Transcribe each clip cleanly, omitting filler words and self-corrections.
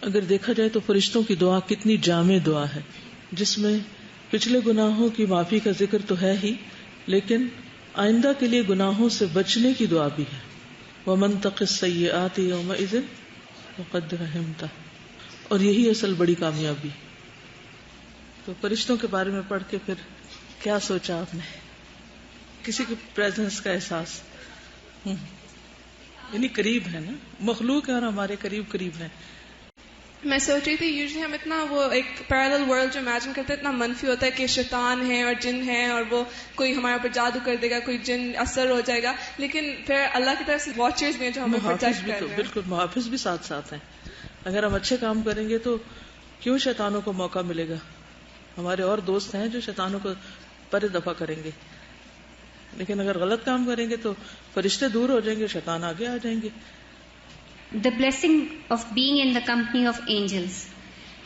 اگر دیکھا جائے تو فرشتوں کی دعا کتنی جامع دعا ہے، جس میں پچھلے گناہوں کی معافی کا ذکر تو ہے ہی، لیکن آئندہ کے لیے گناہوں سے بچنے کی دعا بھی ہے. وَمَن تَقِ السَّيِّئَاتِ يَوْمَئِذٍ فَقَدْ رَحِمْتَهُ، اور یہی اصل بڑی کامیابی. تو فرشتوں کے بارے میں پڑھ کے پھر کیا سوچا آپ نے؟ کسی کی پریزنس کا احساس، یعنی قریب ہے نا، مخلوق ہے اور ہمارے قریب قریب ہے. میں سوچ رہی تھی یوزلی ہم اتنا وہ ایک پیرالل ورلڈ جو امیجن کرتے ہیں اتنا منفی ہوتا ہے کہ شیطان ہے اور جن ہے اور وہ کوئی ہمارے اوپر جادو کر دے گا، کوئی جن اثر ہو جائے گا، لیکن پھر اللہ کی طرف سے واچرز بھی ہیں جو ہمیں پروٹیکٹ کر رہے ہیں. بالکل، محافظ بھی ساتھ ساتھ ہیں. اگر ہم اچھے کام کریں گے تو کیوں شیطانوں کو موقع ملے گا؟ ہمارے اور دوست ہیں جو شیطانوں کو پر دفع کریں گے، لیکن اگر غلط کام کریں گے تو فرشتے دور ہو جائیں گے، شیطان آگے آ جائیں گے. The blessing of being in the company of angels.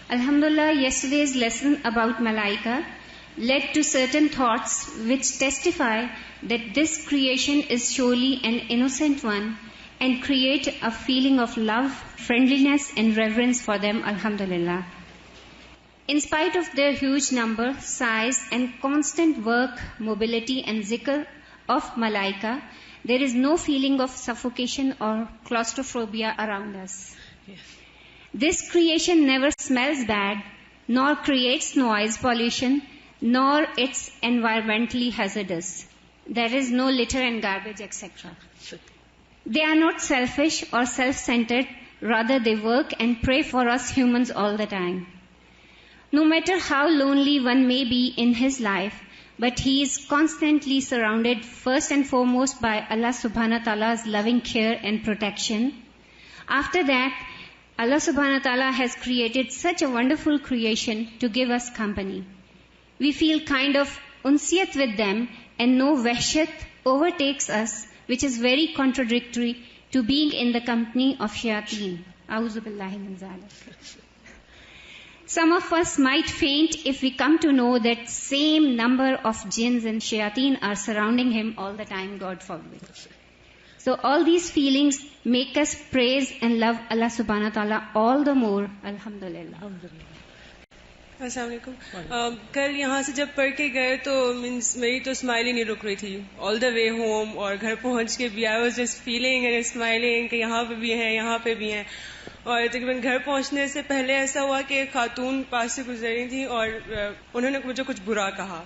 Alhamdulillah, yesterday's lesson about Malaika led to certain thoughts which testify that this creation is surely an innocent one and create a feeling of love, friendliness and reverence for them, alhamdulillah. In spite of their huge number, size and constant work, mobility and zikr of Malaika, there is no feeling of suffocation or claustrophobia around us. Yes. This creation never smells bad, nor creates noise pollution, nor it's environmentally hazardous. There is no litter and garbage, etc. They are not selfish or self-centered, rather they work and pray for us humans all the time. No matter how lonely one may be in his life, but he is constantly surrounded first and foremost by Allah subhanahu wa ta'ala's loving care and protection. After that, Allah subhanahu wa ta'ala has created such a wonderful creation to give us company. We feel kind of unsiyat with them and no wahshat overtakes us, which is very contradictory to being in the company of shayateen. A'udhu billahi min zalik. Some of us might faint if we come to know that same number of jinns and shayateen are surrounding him all the time, God forbid. So all these feelings make us praise and love Allah subhanahu wa ta'ala all the more, alhamdulillah. السلام علیکم. کل یہاں سے جب پڑھ کے گئے تو میری تو اسمائل ہی نہیں رک رہی تھی آل دا وے ہوم، اور گھر پہنچ کے بھی I was just feeling and smiling کہ یہاں پہ بھی ہیں، یہاں پہ بھی ہیں. اور تقریباً گھر پہنچنے سے پہلے ایسا ہوا کہ ایک خاتون پاس سے گزر رہی تھی اور انہوں نے مجھے کچھ برا کہا.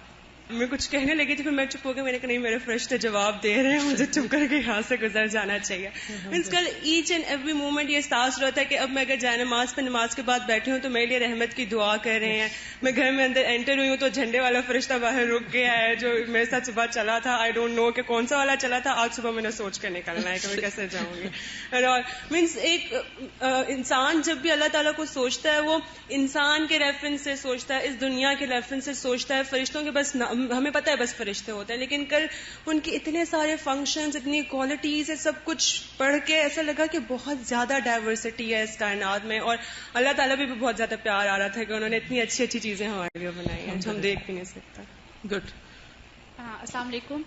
میں کچھ کہنے لگی تھی، پھر میں چپ ہو گئی. میں نے کہا نہیں، میرے فرشتے جواب دے رہے ہیں، مجھے چپ کر کے یہاں سے گزر جانا چاہیے. مینس کل ایچ اینڈ ایوری مومنٹ یہ احساس رہتا ہے کہ اب میں اگر جائے نماز پہ نماز کے بعد بیٹھی ہوں تو میرے لیے رحمت کی دعا کر رہے ہیں. میں گھر میں اندر انٹر ہوئی ہوں تو جھنڈے والا فرشتہ باہر رک گیا ہے جو میرے ساتھ صبح چلا تھا. آئی ڈونٹ نو کہ کون سا والا چلا تھا. آج صبح میں نے سوچ کر نکلنا ہے کہ میں کیسے جاؤں گی. اور مینس ایک انسان جب بھی اللہ تعالیٰ کو سوچتا ہے وہ انسان کے ریفرنس سے سوچتا ہے، اس دنیا کے ریفرنس سے سوچتا ہے. فرشتوں کے بس ہمیں پتہ ہے بس فرشتے ہوتے ہیں، لیکن کل ان کے اتنے سارے فنکشنز، اتنی کوالٹیز، سب کچھ پڑھ کے ایسا لگا کہ بہت زیادہ ڈائیورسٹی ہے اس کائنات میں، اور اللہ تعالیٰ بھی بہت زیادہ پیار آ رہا تھا کہ انہوں نے اتنی اچھی اچھی چیزیں ہمارے لیے بنائی ہیں جو ہم دیکھ بھی نہیں سکتا. گڈ. السلام علیکم.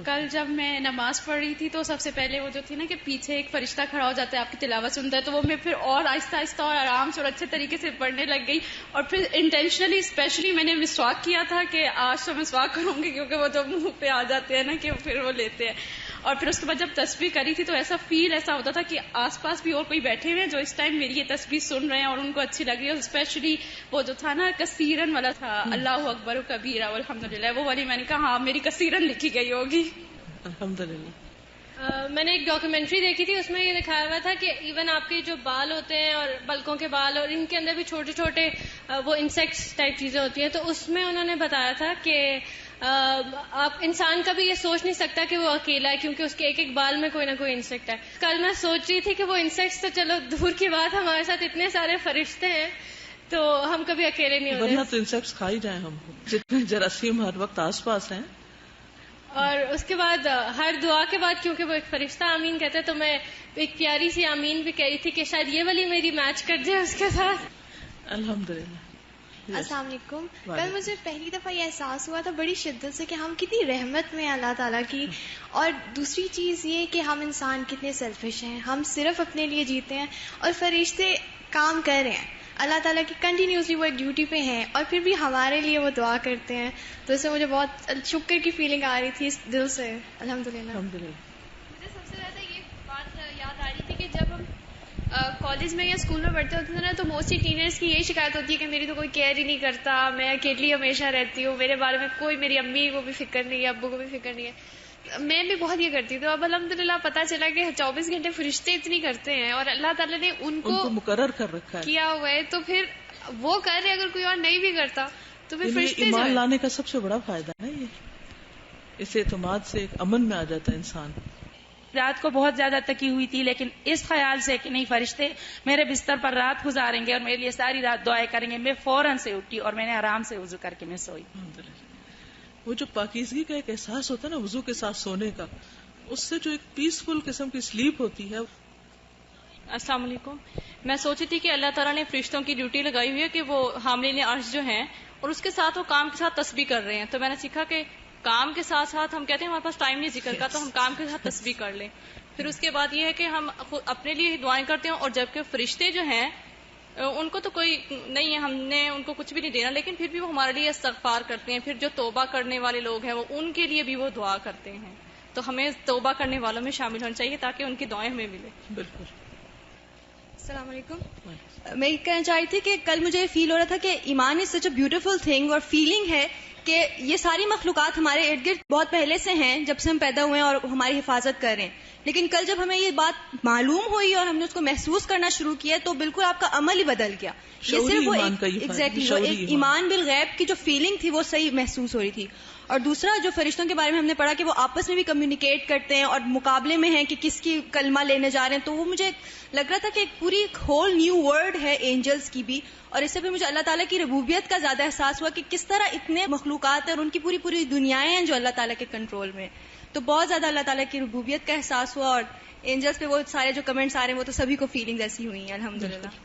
کل جب میں نماز پڑھ رہی تھی تو سب سے پہلے وہ جو تھی نا کہ پیچھے ایک فرشتہ کھڑا ہو جاتا ہے، آپ کی تلاوت سنتا ہے، تو وہ میں پھر اور آہستہ آہستہ اور آرام سے اور اچھے طریقے سے پڑھنے لگ گئی. اور پھر انٹینشنلی اسپیشلی میں نے مسواک کیا تھا کہ آج تو مسواک کروں گی، کیونکہ وہ جو منہ پہ آ جاتے ہیں نا کہ پھر وہ لیتے ہیں. اور پھر اس کے بعد جب تسبیح کری تھی تو ایسا فیل ایسا ہوتا تھا کہ آس پاس بھی اور کوئی بیٹھے ہوئے ہیں جو اس ٹائم میری یہ تسبیح سن رہے ہیں اور ان کو اچھی لگ رہی ہے. اسپیشلی وہ جو تھا نا کثیرن والا تھا، اللہ اکبر و کبیرہ والحمدللہ، وہ والی میں نے کہا ہاں میری کثیرن لکھی گئی ہوگی. الحمدللہ. میں نے ایک ڈاکیومنٹری دیکھی تھی، اس میں یہ دکھایا ہوا تھا کہ ایون آپ کے جو بال ہوتے ہیں اور پلکوں کے بال، اور ان کے اندر بھی چھوٹے چھوٹے وہ انسیکٹس ٹائپ چیزیں ہوتی ہیں. تو اس میں انہوں نے بتایا تھا کہ آپ انسان کبھی یہ سوچ نہیں سکتا کہ وہ اکیلا ہے، کیونکہ اس کے ایک ایک بال میں کوئی نہ کوئی انسیکٹ ہے. کل میں سوچ رہی تھی کہ وہ انسیکٹس تو چلو دور کی بات، ہمارے ساتھ اتنے سارے فرشتے ہیں تو ہم کبھی اکیلے نہیں ہوتے. ورنہ تو انسیکٹس کھا ہی جائیں ہم، جتنے جراثیم ہر وقت آس پاس ہیں. اور اس کے بعد ہر دعا کے بعد کیونکہ وہ ایک فرشتہ آمین کہتا ہے تو میں ایک پیاری سی آمین بھی کہی تھی کہ شاید یہ والی میری میچ کر جائے اس کے ساتھ. الحمدللہ. السلام علیکم. کل مجھے پہلی دفعہ یہ احساس ہوا تھا بڑی شدت سے کہ ہم کتنی رحمت میں اللہ تعالیٰ کی، اور دوسری چیز یہ کہ ہم انسان کتنے سیلفش ہیں، ہم صرف اپنے لیے جیتے ہیں اور فرشتے کام کر رہے ہیں. اللہ تعالیٰ کی کنٹینیوسلی وہ ایک ڈیوٹی پہ ہیں اور پھر بھی ہمارے لیے وہ دعا کرتے ہیں. تو اس سے مجھے بہت شکر کی فیلنگ آ رہی تھی اس دل سے. الحمدللہ. مجھے سب سے زیادہ یہ بات یاد آ رہی تھی کہ جب ہم کالج میں یا اسکول میں پڑھتے ہوتے تھے نا، تو موسٹلی ٹینیجرس کی یہی شکایت ہوتی ہے کہ میری تو کوئی کیئر ہی نہیں کرتا، میں اکیلی ہمیشہ رہتی ہوں، میرے بارے میں کوئی، میری امی کو بھی فکر نہیں ہے، ابو کو بھی فکر نہیں ہے. میں بھی بہت یہ کرتی ہوں. تو اب الحمدللہ پتہ چلا کہ 24 گھنٹے فرشتے اتنی کرتے ہیں اور اللہ تعالیٰ نے ان کو مقرر کر رکھا ہے، کیا ہوا ہے. تو پھر وہ کر رہے، اگر کوئی اور نہیں بھی کرتا تو پھر فرشتے ایمان لانے کا سب سے بڑا فائدہ ہے یہ، اس اعتماد سے ایک امن میں آ جاتا ہے انسان. رات کو بہت زیادہ تکی ہوئی تھی، لیکن اس خیال سے کہ نہیں فرشتے میرے بستر پر رات گزاریں گے اور میرے لیے ساری رات دعائیں کریں گے، میں فوراً سے اٹھی اور میں نے آرام سے وضو کر کے میں سوئی. وہ جو پاکیزگی کا ایک احساس ہوتا ہے نا وضو کے ساتھ سونے کا، اس سے جو ایک پیسفل قسم کی سلیپ ہوتی ہے. السلام علیکم. میں سوچی تھی کہ اللہ تعالیٰ نے فرشتوں کی ڈیوٹی لگائی ہوئی ہے کہ وہ حاملین عرش جو ہیں اور اس کے ساتھ وہ کام کے ساتھ تسبیح کر رہے ہیں. تو میں نے سیکھا کہ کام کے ساتھ ساتھ ہم کہتے ہیں ہمارے پاس ٹائم نہیں ذکر کا، تو ہم کام کے ساتھ تسبیح کر لیں. پھر اس کے بعد یہ ہے کہ ہم اپنے لیے دعائیں کرتے ہیں، اور جبکہ فرشتے جو ہیں ان کو تو کوئی نہیں ہے، ہم نے ان کو کچھ بھی نہیں دینا، لیکن پھر بھی وہ ہمارے لیے استغفار کرتے ہیں. پھر جو توبہ کرنے والے لوگ ہیں وہ ان کے لیے بھی وہ دعا کرتے ہیں. تو ہمیں توبہ کرنے والوں میں شامل ہونا چاہیے تاکہ ان کی دعائیں ہمیں ملے. بالکل. السلام علیکم. میں یہ کہنا چاہ رہی تھی کہ کل مجھے فیل ہو رہا تھا کہ ایمان از سچ اے بیوٹیفل تھنگ، اور فیلنگ ہے کہ یہ ساری مخلوقات ہمارے ارد گرد بہت پہلے سے ہیں، جب سے ہم پیدا ہوئے ہیں اور ہماری حفاظت کر رہے ہیں. لیکن کل جب ہمیں یہ بات معلوم ہوئی اور ہم نے اس کو محسوس کرنا شروع کیا تو بالکل آپ کا عمل ہی بدل گیا. یہ صرف وہ ایک ایمان بالغیب کی جو فیلنگ تھی وہ صحیح محسوس ہو رہی تھی. اور دوسرا جو فرشتوں کے بارے میں ہم نے پڑھا کہ وہ آپس میں بھی کمیونیکیٹ کرتے ہیں اور مقابلے میں ہیں کہ کس کی کلمہ لینے جا رہے ہیں، تو وہ مجھے لگ رہا تھا کہ ایک پوری ہول نیو ورلڈ ہے اینجلز کی بھی. اور اس سے پھر مجھے اللہ تعالیٰ کی ربوبیت کا زیادہ احساس ہوا کہ کس طرح اتنے مخلوقات ہیں اور ان کی پوری پوری دنیایں ہیں جو اللہ تعالیٰ کے کنٹرول میں. تو بہت زیادہ اللہ تعالیٰ کی ربوبیت کا احساس ہوا. اور اینجلز پہ وہ سارے جو کمنٹس آ رہے ہیں وہ تو سبھی کو فیلنگز ایسی ہوئی ہیں الحمدللہ.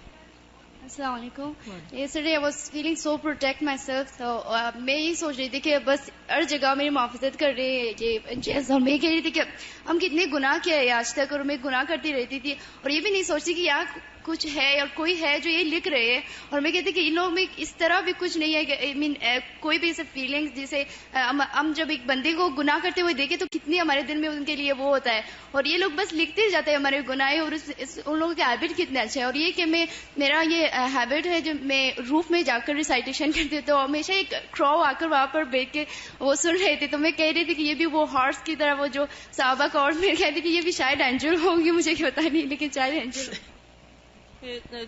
السلام علیکم. Yesterday I was feeling so protect my self. تو میں یہی سوچ رہی تھی کہ بس ہر جگہ میری محافظت کر رہے ہیں یہ جیسا. اور میں کہہ رہی تھی کہ ہم کتنے گناہ کیا ہے آج تک، اور میں گناہ کرتی رہتی تھی اور یہ بھی نہیں سوچتی کہ یہاں کچھ ہے اور کوئی ہے جو یہ لکھ رہے ہیں. اور میں کہتی کہ ان لوگوں میں اس طرح بھی کچھ نہیں ہے کہ کوئی بھی ایسے فیلنگز جیسے ہم جب ایک بندے کو گناہ کرتے ہوئے دیکھیں تو کتنی ہمارے دل میں ان کے لیے وہ ہوتا ہے، اور یہ لوگ بس لکھتے جاتے ہیں ہمارے گناہ. اور ان لوگوں کے ہیبٹ کتنے اچھے ہیں. اور یہ کہ میرا یہ ہیبٹ ہے جب میں روف میں جا کر ریسائٹیشن کرتی ہوں تو ہمیشہ ایک کراؤ آ کر وہاں پر بیٹھ کے وہ سن رہے تھے. تو میں کہہ رہی تھی کہ یہ بھی وہ ہارس کی طرح وہ جو صحابہ کا، اور میں کہتی کہ یہ بھی شاید اینجل ہوں گی، مجھے پتا نہیں لیکن شاید اینجل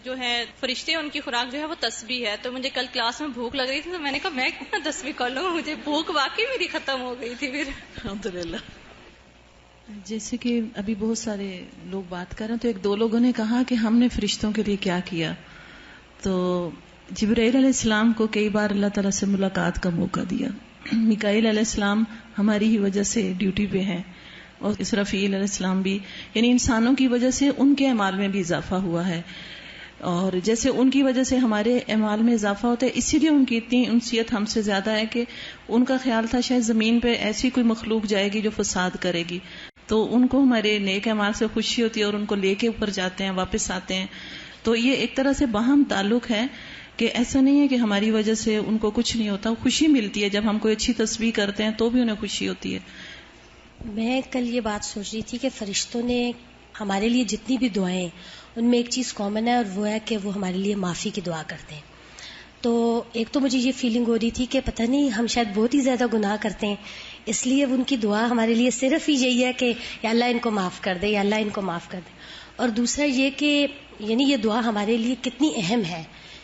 جو ہے فرشتے ان کی خوراک جو ہے وہ تسبیح ہے. تو مجھے کل کلاس میں بھوک لگ رہی تھی تو میں نے کہا میں کتنا تسبیح کر لوں، مجھے بھوک واقعی میری ختم ہو گئی تھی. پھر الحمدللہ. جیسے کہ ابھی بہت سارے لوگ بات کر رہے ہیں تو ایک دو لوگوں نے کہا کہ ہم نے فرشتوں کے لیے کیا کیا. تو جبرائیل علیہ السلام کو کئی بار اللہ تعالیٰ سے ملاقات کا موقع دیا. میکائیل علیہ السلام ہماری ہی وجہ سے ڈیوٹی پہ ہیں، اور اسرافیل علیہ السلام بھی، یعنی انسانوں کی وجہ سے ان کے اعمال میں بھی اضافہ ہوا ہے. اور جیسے ان کی وجہ سے ہمارے اعمال میں اضافہ ہوتا ہے، اسی لیے ان کی اتنی انسیت ہم سے زیادہ ہے کہ ان کا خیال تھا شاید زمین پہ ایسی کوئی مخلوق جائے گی جو فساد کرے گی، تو ان کو ہمارے نیک اعمال سے خوشی ہوتی ہے اور ان کو لے کے اوپر جاتے ہیں، واپس آتے ہیں. تو یہ ایک طرح سے باہم تعلق ہے کہ ایسا نہیں ہے کہ ہماری وجہ سے ان کو کچھ نہیں ہوتا، خوشی ملتی ہے جب ہم کوئی اچھی تسبیح کرتے ہیں تو بھی انہیں خوشی ہوتی ہے. میں کل یہ بات سوچ رہی تھی کہ فرشتوں نے ہمارے لیے جتنی بھی دعائیں، ان میں ایک چیز کامن ہے اور وہ ہے کہ وہ ہمارے لیے معافی کی دعا کرتے ہیں. تو ایک تو مجھے یہ فیلنگ ہو رہی تھی کہ پتہ نہیں ہم شاید بہت ہی زیادہ گناہ کرتے ہیں، اس لیے ان کی دعا ہمارے لیے صرف ہی یہی ہے کہ یا اللہ ان کو معاف کر دے، یا اللہ ان کو معاف کر دے. اور دوسرا یہ کہ یعنی یہ دعا ہمارے لیے کتنی اہم ہے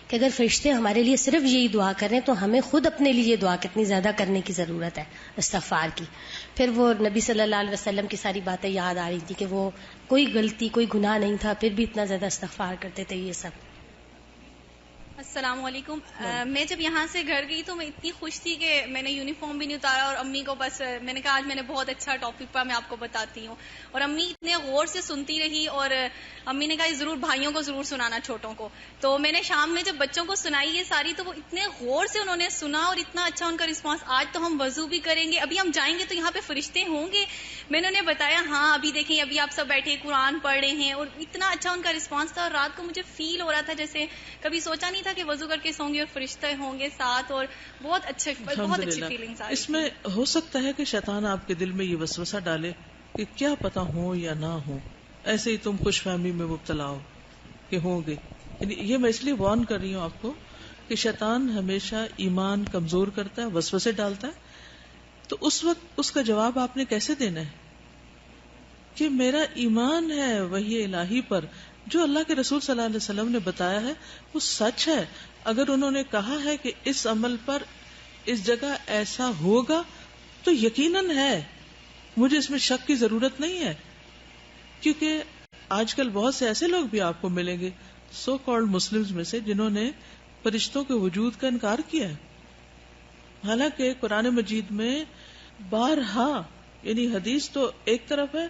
کہ اگر فرشتے ہمارے لیے صرف یہی دعا کریں تو ہمیں خود اپنے لیے یہ دعا کتنی زیادہ کرنے کی ضرورت ہے استغفار کی. پھر وہ نبی صلی اللہ علیہ وسلم کی ساری باتیں یاد آ رہی تھی کہ وہ کوئی غلطی کوئی گناہ نہیں تھا پھر بھی اتنا زیادہ استغفار کرتے تھے. یہ سب السلام علیکم. میں جب یہاں سے گھر گئی تو میں اتنی خوش تھی کہ میں نے یونیفارم بھی نہیں اتارا اور امی کو بس میں نے کہا آج میں نے بہت اچھا ٹاپک پا میں آپ کو بتاتی ہوں. اور امی اتنے غور سے سنتی رہی اور امی نے کہا ضرور بھائیوں کو ضرور سنانا چھوٹوں کو. تو میں نے شام میں جب بچوں کو سنائی یہ ساری تو وہ اتنے غور سے انہوں نے سنا اور اتنا اچھا ان کا رسپانس. آج تو ہم وضو بھی کریں گے, ابھی ہم جائیں گے تو یہاں پہ فرشتے ہوں گے. میں نے انہیں بتایا ہاں ابھی دیکھیں ابھی آپ سب بیٹھے قرآن پڑھ رہے ہیں, اور اتنا اچھا ان کا رسپانس تھا. اور رات کو مجھے فیل ہو رہا تھا جیسے کبھی سوچا نہیں تھا کہ وضو کر کے سوں گے اور فرشتے ہوں گے ساتھ, اور بہت اچھی فیلنگس آ رہی. اس میں ہو سکتا ہے کہ شیطان آپ کے دل میں یہ وسوسہ ڈالے کہ کیا پتا ہو یا نہ ہو, ایسے ہی تم خوش فہمی میں مبتلا ہو کہ ہوں گے. یعنی یہ میں اس لیے وارن کر رہی ہوں آپ کو کہ شیطان ہمیشہ ایمان کمزور کرتا ہے, وسوسے ڈالتا ہے. تو اس وقت اس کا جواب آپ نے کیسے دینا ہے کہ میرا ایمان ہے وحی الہی پر, جو اللہ کے رسول صلی اللہ علیہ وسلم نے بتایا ہے وہ سچ ہے. اگر انہوں نے کہا ہے کہ اس عمل پر اس جگہ ایسا ہوگا تو یقیناً ہے, مجھے اس میں شک کی ضرورت نہیں ہے. کیونکہ آج کل بہت سے ایسے لوگ بھی آپ کو ملیں گے سو کالڈ مسلمز میں سے جنہوں نے فرشتوں کے وجود کا انکار کیا ہے. حالانکہ قرآن مجید میں بارہا, یعنی حدیث تو ایک طرف ہے,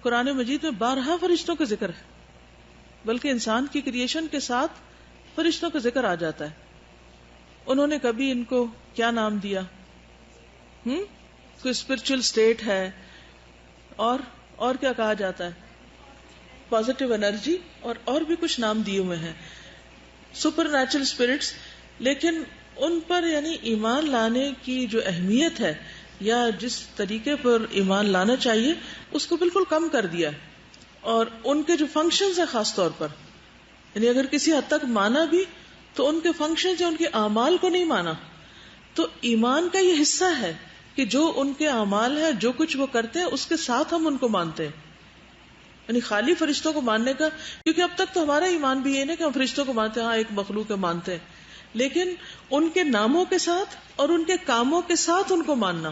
قرآن مجید میں بارہا فرشتوں کا ذکر ہے, بلکہ انسان کی کریشن کے ساتھ فرشتوں کا ذکر آ جاتا ہے. انہوں نے کبھی ان کو کیا نام دیا؟ کوئی اسپرچل اسٹیٹ ہے, اور کیا کہا جاتا ہے؟ پازیٹیو انرجی, اور بھی کچھ نام دیے ہوئے ہیں, سپر نیچرل اسپرٹس. لیکن ان پر یعنی ایمان لانے کی جو اہمیت ہے یا جس طریقے پر ایمان لانا چاہیے اس کو بالکل کم کر دیا. اور ان کے جو فنکشنز ہیں خاص طور پر, یعنی اگر کسی حد تک مانا بھی تو ان کے فنکشنز یا ان کے اعمال کو نہیں مانا. تو ایمان کا یہ حصہ ہے کہ جو ان کے اعمال ہیں, جو کچھ وہ کرتے ہیں اس کے ساتھ ہم ان کو مانتے ہیں. یعنی خالی فرشتوں کو ماننے کا, کیونکہ اب تک تو ہمارا ایمان بھی یہ نہیں کہ ہم فرشتوں کو مانتے ہیں, ہاں ایک مخلوق ہے مانتے ہیں, لیکن ان کے ناموں کے ساتھ اور ان کے کاموں کے ساتھ ان کو ماننا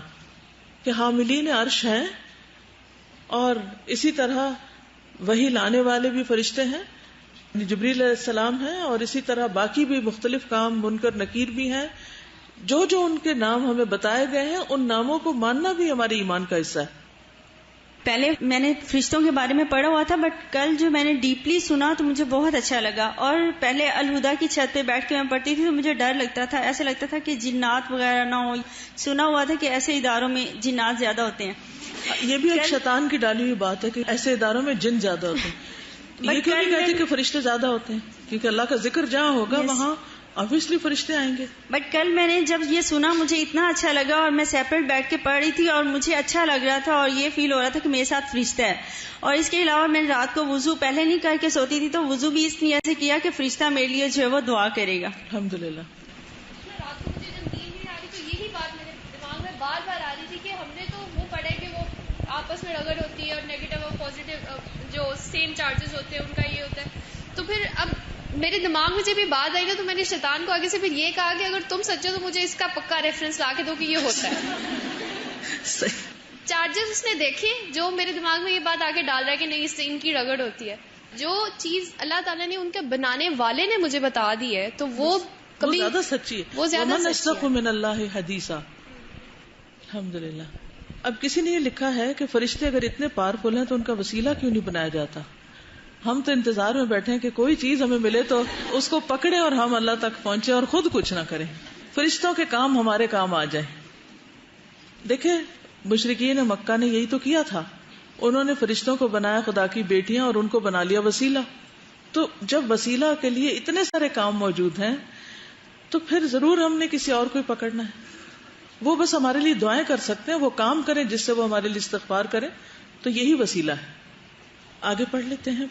کہ حاملین عرش ہیں, اور اسی طرح وہی لانے والے بھی فرشتے ہیں, جبریل علیہ السلام ہیں, اور اسی طرح باقی بھی مختلف کام منکر نکیر بھی ہیں. جو جو ان کے نام ہمیں بتائے گئے ہیں ان ناموں کو ماننا بھی ہمارے ایمان کا حصہ ہے. پہلے میں نے فرشتوں کے بارے میں پڑھا ہوا تھا, بٹ کل جو میں نے ڈیپلی سنا تو مجھے بہت اچھا لگا. اور پہلے الہدا کی چھت پہ بیٹھ کے میں پڑھتی تھی تو مجھے ڈر لگتا تھا, ایسا لگتا تھا کہ جنات وغیرہ نہ ہو. سنا ہوا تھا کہ ایسے اداروں میں جنات زیادہ ہوتے ہیں. یہ بھی ایک شیطان کی ڈالی ہوئی بات ہے کہ ایسے اداروں میں جن زیادہ ہوتے ہیں. یہ کیوں نہیں کہتے کہ فرشتے زیادہ ہوتے ہیں؟ کیونکہ اللہ کا ذکر جہاں ہوگا وہاں obviously فرشتے آئیں گے. بٹ کل میں نے جب یہ سنا مجھے اتنا اچھا لگا, اور میں سیپریٹ بیٹھ کے پڑھ رہی تھی اور مجھے اچھا لگ رہا تھا, اور یہ فیل ہو رہا تھا کہ میرے ساتھ فرشتہ ہے. اور اس کے علاوہ میں رات کو وضو پہلے نہیں کر کے سوتی تھی, تو وضو بھی اس نیت سے کیا کہ فرشتہ میرے لیے جو ہے وہ دعا کرے گا. الحمدللہ. رات کو مجھے جب نیند نہیں آ رہی تو یہی بات میرے دماغ میں بار بار آ رہی تھی کہ ہم نے تو وہ پڑھا ہے کہ وہ آپس میں رگڑ ہوتی ہے, اور نیگیٹو اور پازیٹیو جو سیم چارجز ہوتے ہیں ان کا یہ ہوتا ہے. تو پھر اب میرے دماغ میں جب یہ بات آئی نا تو میں نے شیطان کو آگے سے پھر یہ کہا کہ اگر تم سچے تو مجھے اس کا پکا ریفرنس لا کے دو کہ یہ ہوتا ہے. چارجز اس نے دیکھے جو میرے دماغ میں یہ بات آگے ڈال رہا ہے کہ نہیں اس سے ان کی رگڑ ہوتی ہے. جو چیز اللہ تعالیٰ نے ان کے بنانے والے نے مجھے بتا دی ہے تو وہ کبھی زیادہ سچی ہے, وہ زیادہ سچی ہے. من اللہ حدیثا. الحمدللہ. اب کسی نے یہ لکھا ہے کہ فرشتے اگر اتنے پاورفل ہیں تو ان کا وسیلہ کیوں نہیں بنایا جاتا؟ ہم تو انتظار میں بیٹھے ہیں کہ کوئی چیز ہمیں ملے تو اس کو پکڑے اور ہم اللہ تک پہنچے اور خود کچھ نہ کریں, فرشتوں کے کام ہمارے کام آ جائیں. دیکھیں مشرکین مکہ نے یہی تو کیا تھا, انہوں نے فرشتوں کو بنایا خدا کی بیٹیاں اور ان کو بنا لیا وسیلہ. تو جب وسیلہ کے لیے اتنے سارے کام موجود ہیں تو پھر ضرور ہم نے کسی اور کو ہی پکڑنا ہے. وہ بس ہمارے لیے دعائیں کر سکتے ہیں, وہ کام کریں جس سے وہ ہمارے لیے استغفار کریں, تو یہی وسیلہ ہے. آگے پڑھ لیتے ہیں.